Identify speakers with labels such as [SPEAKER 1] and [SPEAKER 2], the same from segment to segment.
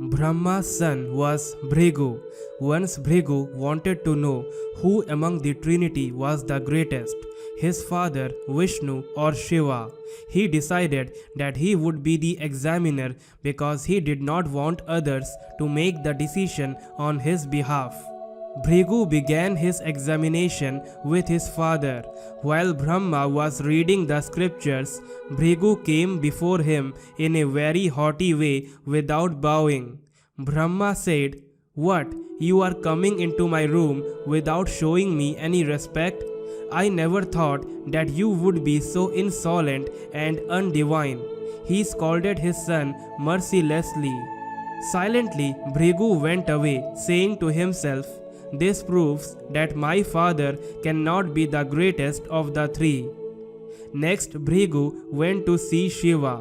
[SPEAKER 1] Brahma's son was Bhrigu. Once Bhrigu wanted to know who among the Trinity was the greatest, his father, Vishnu or Shiva. He decided that he would be the examiner because he did not want others to make the decision on his behalf. Bhrigu began his examination with his father. While Brahma was reading the scriptures, Bhrigu came before him in a very haughty way without bowing. Brahma said, "What, you are coming into my room without showing me any respect? I never thought that you would be so insolent and undivine." He scolded his son mercilessly. Silently, Bhrigu went away, saying to himself, "This proves that my father cannot be the greatest of the three." Next, Bhrigu went to see Shiva.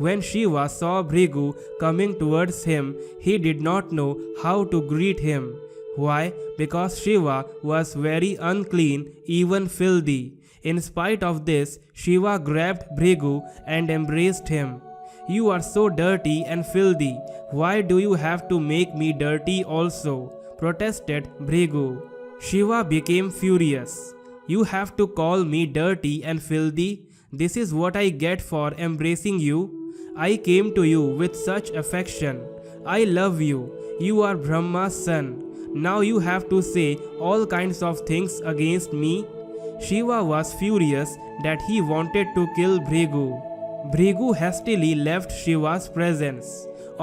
[SPEAKER 1] When Shiva saw Bhrigu coming towards him, he did not know how to greet him. Why? Because Shiva was very unclean, even filthy. In spite of this, Shiva grabbed Bhrigu and embraced him. "You are so dirty and filthy. Why do you have to make me dirty also?" protested Bhrigu. Shiva became furious. "You have to call me dirty and filthy? This is what I get for embracing you? I came to you with such affection. I love you. You are Brahma's son. Now you have to say all kinds of things against me?" Shiva was furious that he wanted to kill Bhrigu. Bhrigu hastily left Shiva's presence.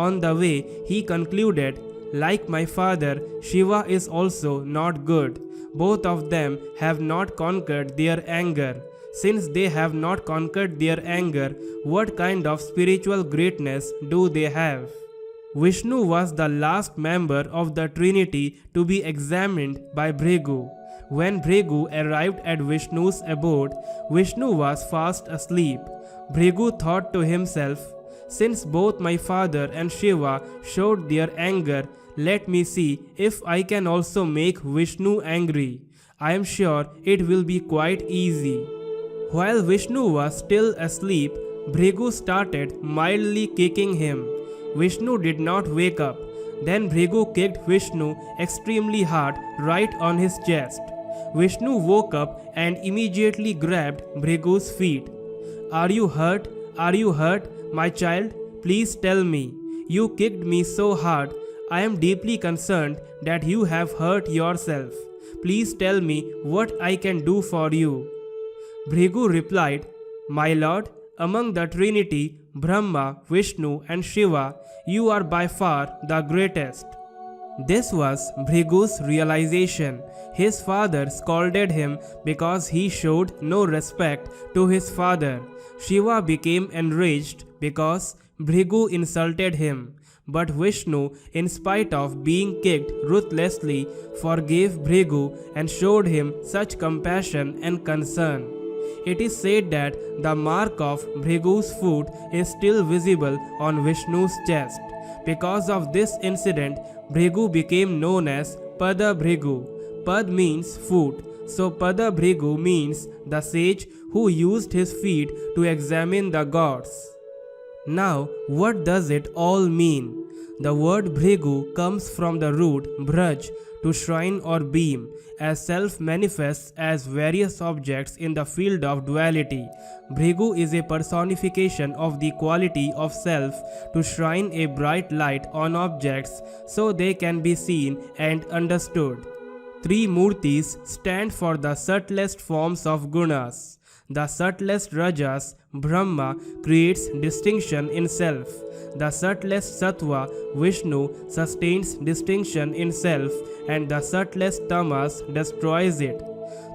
[SPEAKER 1] On the way, he concluded, "Like my father, Shiva is also not good. Both of them have not conquered their anger. Since they have not conquered their anger, what kind of spiritual greatness do they have?" Vishnu was the last member of the Trinity to be examined by Bhrigu. When Bhrigu arrived at Vishnu's abode, Vishnu was fast asleep. Bhrigu thought to himself, "Since both my father and Shiva showed their anger, let me see if I can also make Vishnu angry. I am sure it will be quite easy." While Vishnu was still asleep, Bhrigu started mildly kicking him. Vishnu did not wake up. Then Bhrigu kicked Vishnu extremely hard right on his chest. Vishnu woke up and immediately grabbed Bhrigu's feet. "Are you hurt? Are you hurt, my child? Please tell me. You kicked me so hard. I am deeply concerned that you have hurt yourself. Please tell me what I can do for you." Bhrigu replied, "My lord, among the Trinity, Brahma, Vishnu and Shiva, you are by far the greatest." This was Bhrigu's realization. His father scolded him because he showed no respect to his father. Shiva became enraged because Bhrigu insulted him. But Vishnu, in spite of being kicked ruthlessly, forgave Bhrigu and showed him such compassion and concern. It is said that the mark of Bhrigu's foot is still visible on Vishnu's chest. Because of this incident, Bhrigu became known as Pada Bhrigu. Pad means foot, so Pada Bhrigu means the sage who used his feet to examine the gods. Now, what does it all mean? The word Bhrigu comes from the root Bhraj, to shrine or beam, as self manifests as various objects in the field of duality. Bhrigu is a personification of the quality of self to shrine a bright light on objects so they can be seen and understood. Three murtis stand for the subtlest forms of gunas. The subtlest rajas, Brahma, creates distinction in self. The subtlest sattva, Vishnu, sustains distinction in self, and the subtlest tamas destroys it.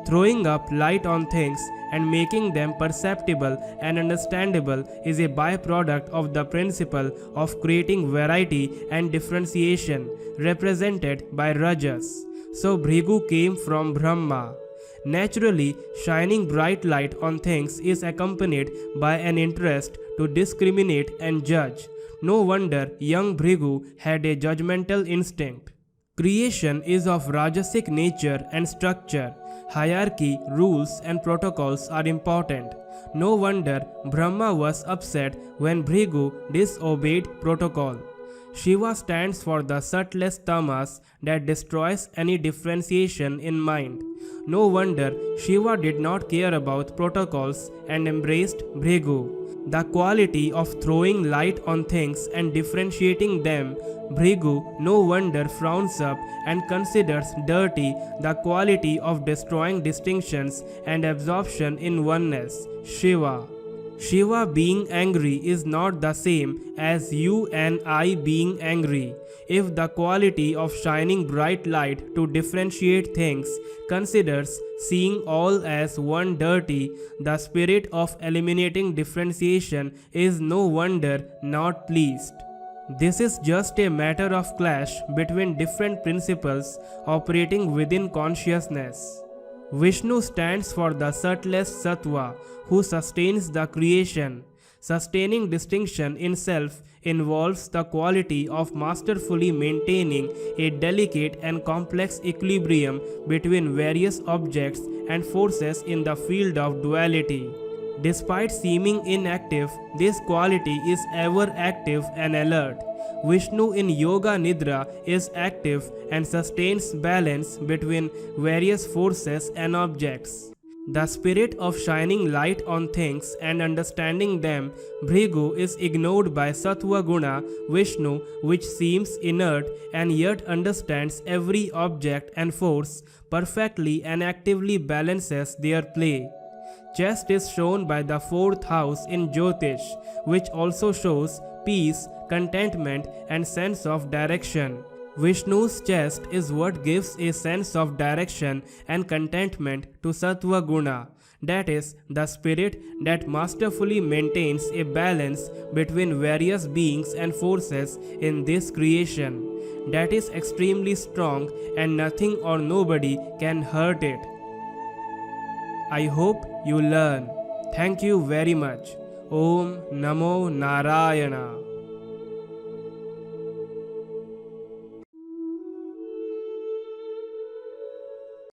[SPEAKER 1] Throwing up light on things and making them perceptible and understandable is a byproduct of the principle of creating variety and differentiation, represented by rajas. So Bhrigu came from Brahma. Naturally, shining bright light on things is accompanied by an interest to discriminate and judge. No wonder young Bhrigu had a judgmental instinct. Creation is of Rajasic nature and structure. Hierarchy, rules and protocols are important. No wonder Brahma was upset when Bhrigu disobeyed protocol. Shiva stands for the subtlest tamas that destroys any differentiation in mind. No wonder Shiva did not care about protocols and embraced Bhrigu, the quality of throwing light on things and differentiating them. Bhrigu no wonder frowns up and considers dirty the quality of destroying distinctions and absorption in oneness. Shiva. Shiva being angry is not the same as you and I being angry. If the quality of shining bright light to differentiate things considers seeing all as one dirty, the spirit of eliminating differentiation is no wonder not pleased. This is just a matter of clash between different principles operating within consciousness. Vishnu stands for the subtlest sattva who sustains the creation. Sustaining distinction in self involves the quality of masterfully maintaining a delicate and complex equilibrium between various objects and forces in the field of duality. Despite seeming inactive, this quality is ever active and alert. Vishnu in Yoga Nidra is active and sustains balance between various forces and objects. The spirit of shining light on things and understanding them, Bhrigu, is ignored by Sattva Guna, Vishnu, which seems inert and yet understands every object and force perfectly and actively balances their play. Chest is shown by the fourth house in Jyotish, which also shows peace, contentment, and sense of direction. Vishnu's chest is what gives a sense of direction and contentment to Sattva Guna. That is, the spirit that masterfully maintains a balance between various beings and forces in this creation. That is extremely strong and nothing or nobody can hurt it. I hope you learn. Thank you very much. Om Namo Narayana.